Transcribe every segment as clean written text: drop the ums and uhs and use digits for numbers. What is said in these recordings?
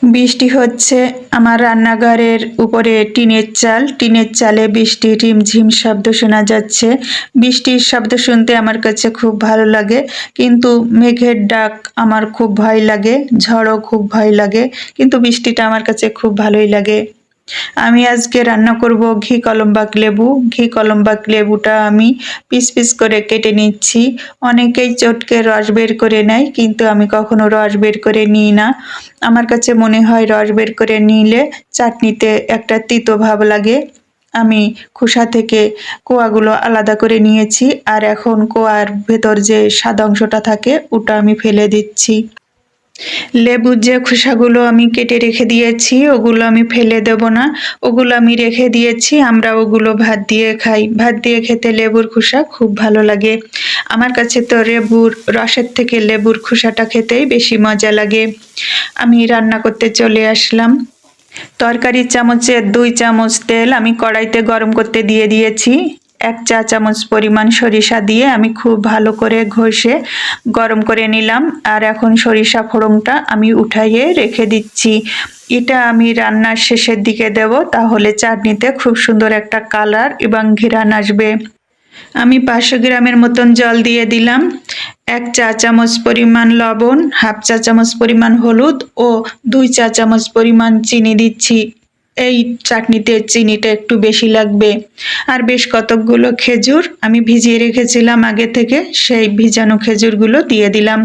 বৃষ্টি হচ্ছে। আমার রান্নাঘরের উপরে টিনের চালে বৃষ্টি রিমঝিম শব্দ শোনা যাচ্ছে। বৃষ্টির শব্দ শুনতে আমার কাছে খুব ভালো লাগে, কিন্তু মেঘের ডাক আমার খুব ভয় লাগে, ঝড়ও খুব ভয় লাগে, কিন্তু বৃষ্টিটা আমার কাছে খুব ভালোই লাগে। আমি আজকে রান্না করব ঘি কলম্বাক লেবু। ঘি কলম্বাক লেবুটা আমি পিস পিস করে কেটে নিচ্ছি। অনেকেই চটকে রস বের করে নেয়, কিন্তু আমি কখনো রস বের করে নিই না। আমার কাছে মনে হয় রস বের করে নিলে চাটনিতে একটা তিতো ভাব লাগে। আমি খোসা থেকে কোয়াগুলো আলাদা করে নিয়েছি, আর এখন কোয়ার ভেতর যে সাদা অংশটা থাকে ওটা আমি ফেলে দিচ্ছি। লেবুর যে খোসাগুলো আমি কেটে রেখে দিয়েছি ওগুলো আমি ফেলে দেব না, ওগুলো আমি রেখে দিয়েছি। আমরা ওগুলো ভাত দিয়ে খাই, ভাত দিয়ে খেতে লেবুর খোসা খুব ভালো লাগে। আমার কাছে তো লেবুর রসের থেকে লেবুর খোসাটা খেতেই বেশি মজা লাগে। আমি রান্না করতে চলে আসলাম। তরকারির চামচের 2 চামচ তেল আমি কড়াইতে গরম করতে দিয়ে দিয়েছি। 1 চা চামচ পরিমাণ সরিষা দিয়ে আমি খুব ভালো করে ঘষে গরম করে নিলাম। আর এখন সরিষা ফোড়নটা আমি উঠাইয়ে রেখে দিচ্ছি। এটা আমি রান্নার শেষের দিকে দেব, তাহলে চাটনিতে খুব সুন্দর একটা কালার এবং ঘ্রাণ আসবে। আমি 500 গ্রামের মতন জল দিয়ে দিলাম। 1 চা চামচ পরিমাণ লবণ, হাফ চা চামচ পরিমাণ হলুদ ও 2 চা চামচ পরিমাণ চিনি দিচ্ছি। এই চাটনিতে চিনিটা একটু বেশি লাগবে। আর বেশ কতকগুলো খেজুর আমি ভিজিয়ে রেখেছিলাম আগে থেকে, সেই ভিজানো খেজুরগুলো দিয়ে দিলাম।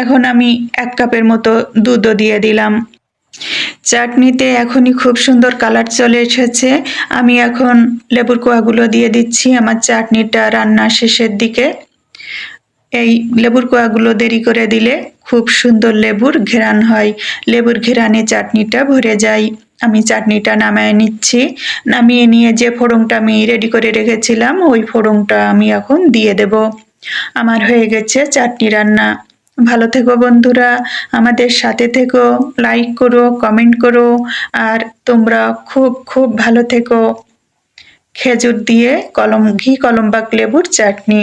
এখন আমি 1 কাপের মতো দুধও দিয়ে দিলাম। চাটনিতে এখনই খুব সুন্দর কালার চলে এসেছে। আমি এখন লেবুর কোয়াগুলো দিয়ে দিচ্ছি আমার চাটনিটা রান্নার শেষের দিকে। এই লেবুর কোয়াগুলো দেরি করে দিলে খুব সুন্দর লেবুর ঘ্রাণ হয়, লেবুর ঘ্রাণে চাটনিটা ভরে যায়। আমি চাটনিটা নামিয়ে নিচ্ছি। নামিয়ে নিয়ে যে ফোড়নটা আমি রেডি করে রেখেছিলাম ওই ফোড়নটা আমি এখন দিয়ে দেব। আমার হয়ে গেছে চাটনি রান্না। ভালো থেকো বন্ধুরা, আমাদের সাথে থেকো, লাইক করো, কমেন্ট করো, আর তোমরা খুব খুব ভালো থেকো। খেজুর দিয়ে ঘি কলম্বাক লেবুর চাটনি।